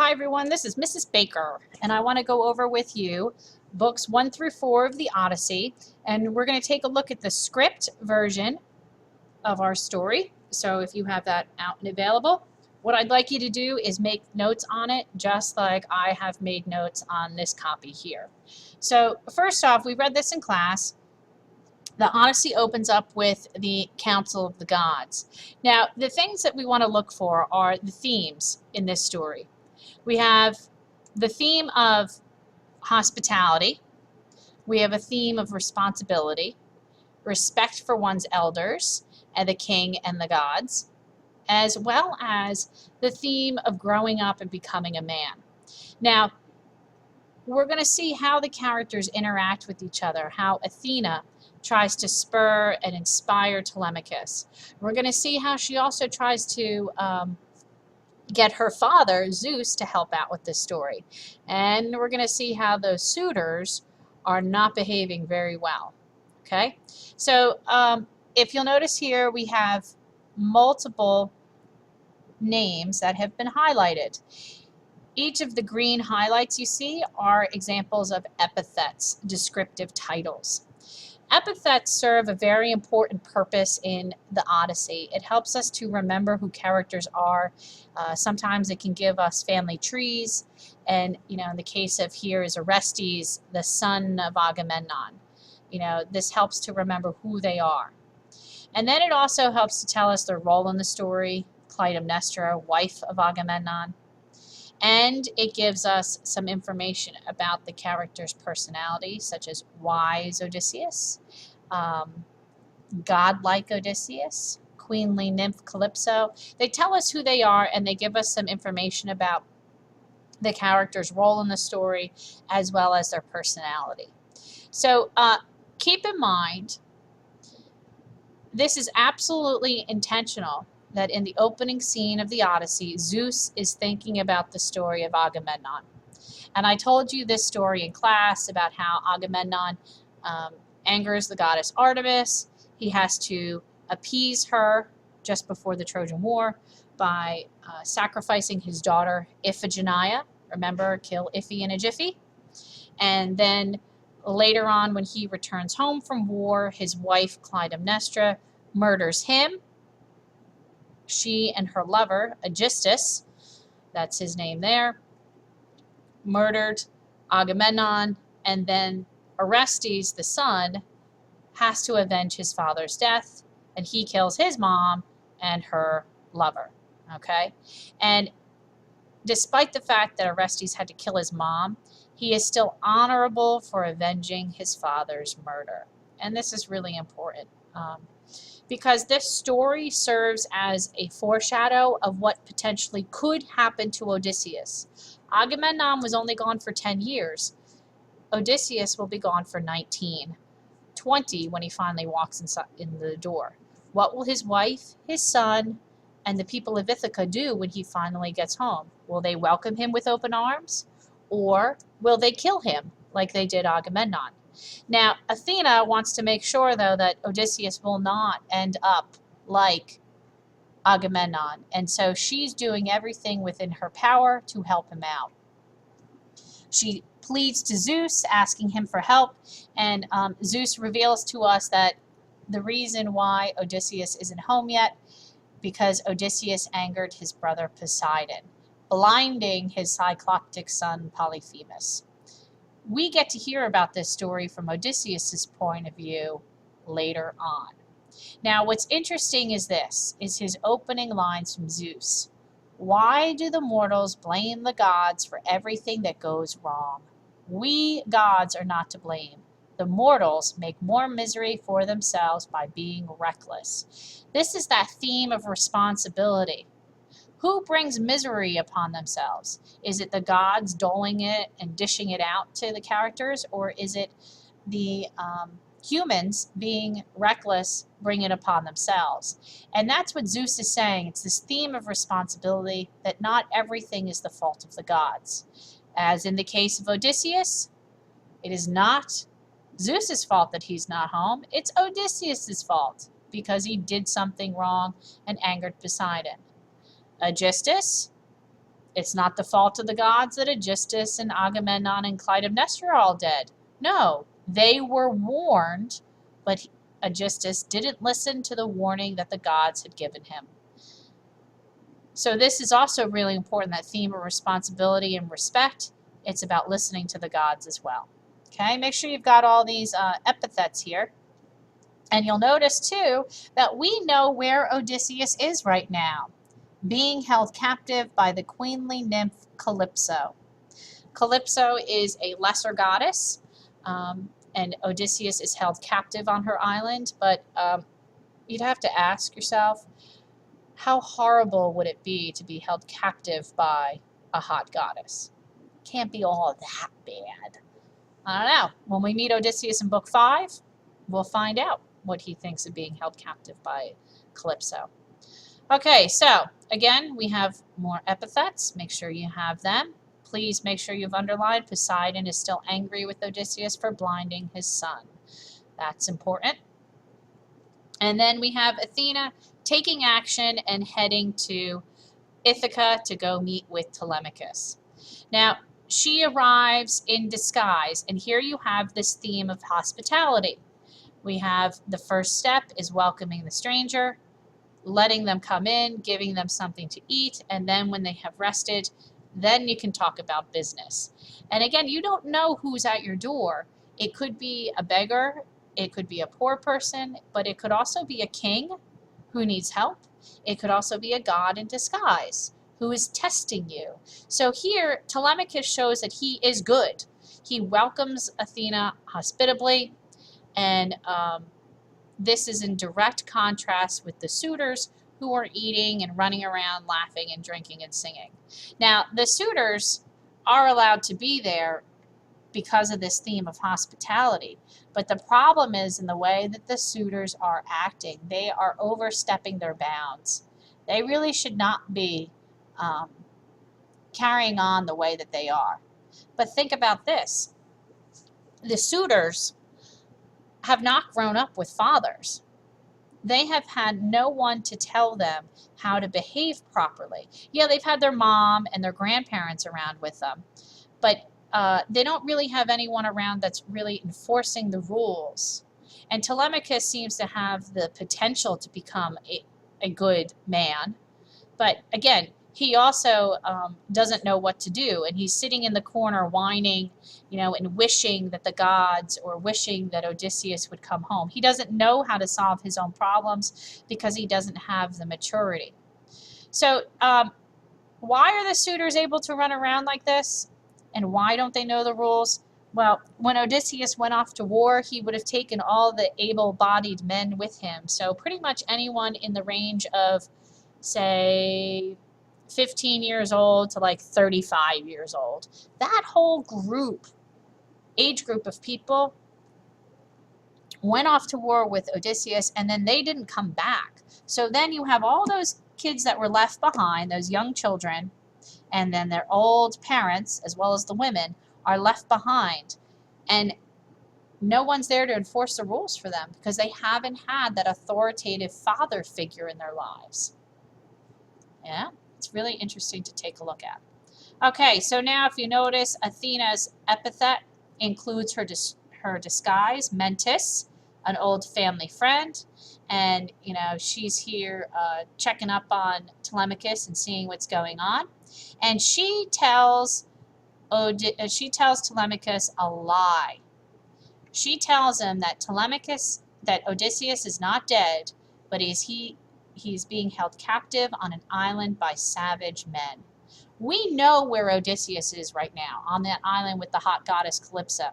Hi everyone, this is Mrs. Baker, and I want to go over with you books 1 through 4 of the Odyssey, and we're going to take a look at the script version of our story. So if you have that out and available, what I'd like you to do is make notes on it, just like I have made notes on this copy here. So first off, we read this in class. The Odyssey opens up with the Council of the Gods. Now, the things that we want to look for are the themes in this story. We have the theme of hospitality. We have a theme of responsibility, respect for one's elders, and the king and the gods, as well as the theme of growing up and becoming a man. Now, we're going to see how the characters interact with each other, how Athena tries to spur and inspire Telemachus. We're going to see how she also tries to get her father, Zeus, to help out with this story. And we're going to see how those suitors are not behaving very well. Okay? So if you'll notice here, we have multiple names that have been highlighted. Each of the green highlights you see are examples of epithets, descriptive titles. Epithets serve a very important purpose in the Odyssey. It helps us to remember who characters are. Sometimes it can give us family trees. And, in the case of here is Orestes, the son of Agamemnon. This helps to remember who they are. And then it also helps to tell us their role in the story. Clytemnestra, wife of Agamemnon. And it gives us some information about the character's personality, such as wise Odysseus, godlike Odysseus, queenly nymph Calypso. They tell us who they are, and they give us some information about the character's role in the story, as well as their personality. So keep in mind, this is absolutely intentional, that in the opening scene of the Odyssey, Zeus is thinking about the story of Agamemnon. And I told you this story in class about how Agamemnon angers the goddess Artemis. He has to appease her just before the Trojan War by sacrificing his daughter Iphigenia. Remember, kill Iphie in a jiffy. And then later on, when he returns home from war, his wife Clytemnestra murders him. She and her lover, Aegisthus, that's his name there, murdered Agamemnon, and then Orestes, the son, has to avenge his father's death, and he kills his mom and her lover, okay? And despite the fact that Orestes had to kill his mom, he is still honorable for avenging his father's murder. And this is really important. Because this story serves as a foreshadow of what potentially could happen to Odysseus. Agamemnon was only gone for 10 years. Odysseus will be gone for 19, 20 when he finally walks in the door. What will his wife, his son, and the people of Ithaca do when he finally gets home? Will they welcome him with open arms? Or will they kill him like they did Agamemnon? Now, Athena wants to make sure, though, that Odysseus will not end up like Agamemnon. And so she's doing everything within her power to help him out. She pleads to Zeus, asking him for help. And Zeus reveals to us that the reason why Odysseus isn't home yet, because Odysseus angered his brother Poseidon, blinding his cycloptic son Polyphemus. We get to hear about this story from Odysseus' point of view later on. Now, what's interesting is his opening lines from Zeus. Why do the mortals blame the gods for everything that goes wrong? We gods are not to blame. The mortals make more misery for themselves by being reckless. This is that theme of responsibility. Who brings misery upon themselves? Is it the gods doling it and dishing it out to the characters, or is it the humans being reckless, bring it upon themselves? And that's what Zeus is saying. It's this theme of responsibility, that not everything is the fault of the gods. As in the case of Odysseus, it is not Zeus's fault that he's not home. It's Odysseus's fault because he did something wrong and angered Poseidon. Aegisthus, It's not the fault of the gods that Aegisthus and Agamemnon and Clytemnestra are all dead. No, they were warned, but Aegisthus didn't listen to the warning that the gods had given him. So this is also really important, that theme of responsibility and respect. It's about listening to the gods as well. Okay, make sure you've got all these epithets here. And you'll notice too that we know where Odysseus is right now, being held captive by the queenly nymph Calypso. Calypso is a lesser goddess, and Odysseus is held captive on her island, but you'd have to ask yourself, how horrible would it be to be held captive by a hot goddess? Can't be all that bad. I don't know. When we meet Odysseus in book 5, we'll find out what he thinks of being held captive by Calypso. Okay, so again, we have more epithets. Make sure you have them. Please make sure you've underlined Poseidon is still angry with Odysseus for blinding his son. That's important. And then we have Athena taking action and heading to Ithaca to go meet with Telemachus. Now, she arrives in disguise, and here you have this theme of hospitality. We have the first step is welcoming the stranger, letting them come in, giving them something to eat, and then when they have rested, then you can talk about business. And again, you don't know who's at your door. It could be a beggar, it could be a poor person, but it could also be a king who needs help. It could also be a god in disguise who is testing you. So here, Telemachus shows that he is good. He welcomes Athena hospitably, and this is in direct contrast with the suitors who are eating and running around, laughing and drinking and singing. Now, the suitors are allowed to be there because of this theme of hospitality, but the problem is in the way that the suitors are acting. They are overstepping their bounds. They really should not be carrying on the way that they are. But think about this. The suitors have not grown up with fathers. They have had no one to tell them how to behave properly. Yeah, they've had their mom and their grandparents around with them, but they don't really have anyone around that's really enforcing the rules. And Telemachus seems to have the potential to become a good man, but again, he also doesn't know what to do, and he's sitting in the corner whining, and wishing that the gods, or wishing that Odysseus would come home. He doesn't know how to solve his own problems because he doesn't have the maturity. So why are the suitors able to run around like this, and why don't they know the rules? Well, when Odysseus went off to war, he would have taken all the able-bodied men with him. So pretty much anyone in the range of, say, 15 years old to like 35 years old. That whole age group of people went off to war with Odysseus, and then they didn't come back. So then you have all those kids that were left behind, those young children, and then their old parents, as well as the women, are left behind. And no one's there to enforce the rules for them because they haven't had that authoritative father figure in their lives. Yeah? It's really interesting to take a look at. Okay, so now if you notice, Athena's epithet includes her disguise, Mentis, an old family friend, and she's here checking up on Telemachus and seeing what's going on, and she tells Telemachus a lie. She tells him that Odysseus is not dead, but he's being held captive on an island by savage men. We know where Odysseus is right now, on that island with the hot goddess Calypso.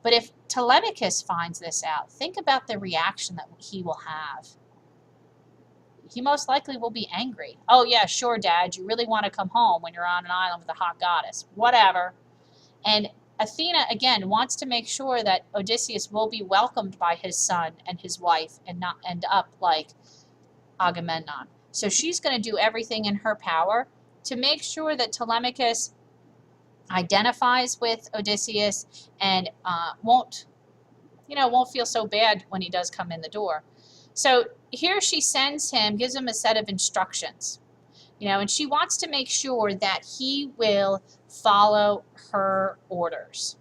But if Telemachus finds this out, think about the reaction that he will have. He most likely will be angry. Oh yeah, sure, Dad, you really want to come home when you're on an island with a hot goddess. Whatever. And Athena, again, wants to make sure that Odysseus will be welcomed by his son and his wife and not end up like Agamemnon. So she's going to do everything in her power to make sure that Telemachus identifies with Odysseus and won't feel so bad when he does come in the door. So here she gives him a set of instructions. and she wants to make sure that he will follow her orders.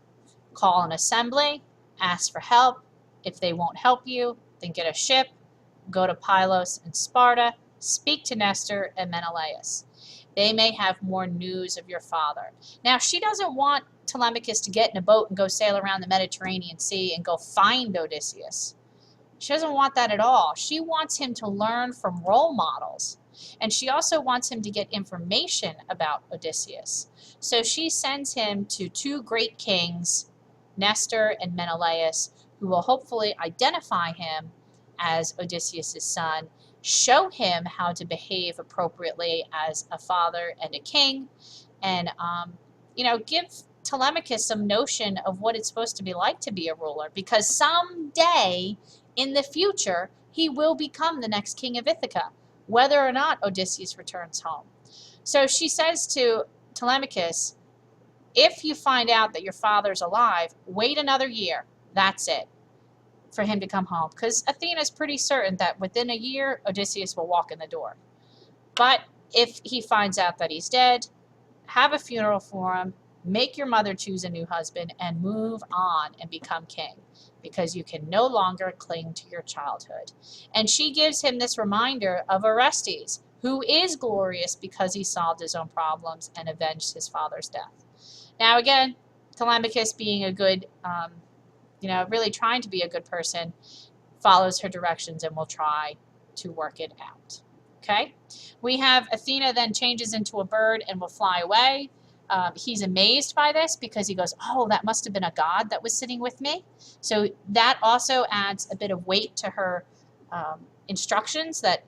Call an assembly, ask for help. If they won't help you, then get a ship, go to Pylos and Sparta, speak to Nestor and Menelaus. They may have more news of your father. Now, she doesn't want Telemachus to get in a boat and go sail around the Mediterranean Sea and go find Odysseus. She doesn't want that at all. She wants him to learn from role models. And she also wants him to get information about Odysseus. So she sends him to two great kings, Nestor and Menelaus, who will hopefully identify him as Odysseus' son, show him how to behave appropriately as a father and a king, and give Telemachus some notion of what it's supposed to be like to be a ruler, because someday in the future he will become the next king of Ithaca, whether or not Odysseus returns home. So she says to Telemachus, if you find out that your father's alive, wait another year. That's it, for him to come home, because Athena's pretty certain that within a year Odysseus will walk in the door. But if he finds out that he's dead, have a funeral for him, make your mother choose a new husband, and move on and become king, because you can no longer cling to your childhood. And she gives him this reminder of Orestes, who is glorious because he solved his own problems and avenged his father's death. Now again, Telemachus, being a good, really trying to be a good person, follows her directions and will try to work it out. Okay, we have Athena then changes into a bird and will fly away. He's amazed by this because he goes, oh, that must have been a god that was sitting with me. So that also adds a bit of weight to her instructions that,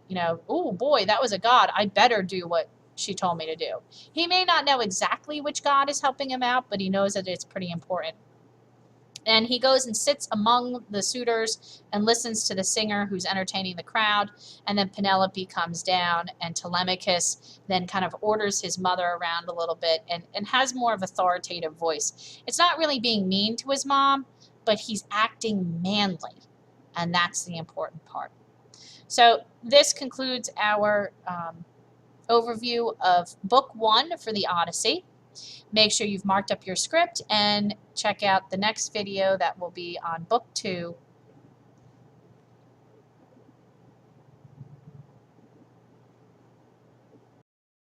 oh boy, that was a god. I better do what she told me to do. He may not know exactly which god is helping him out, but he knows that it's pretty important. And he goes and sits among the suitors and listens to the singer who's entertaining the crowd. And then Penelope comes down, and Telemachus then kind of orders his mother around a little bit and has more of an authoritative voice. It's not really being mean to his mom, but he's acting manly. And that's the important part. So this concludes our overview of Book 1 for the Odyssey. Make sure you've marked up your script and check out the next video that will be on Book 2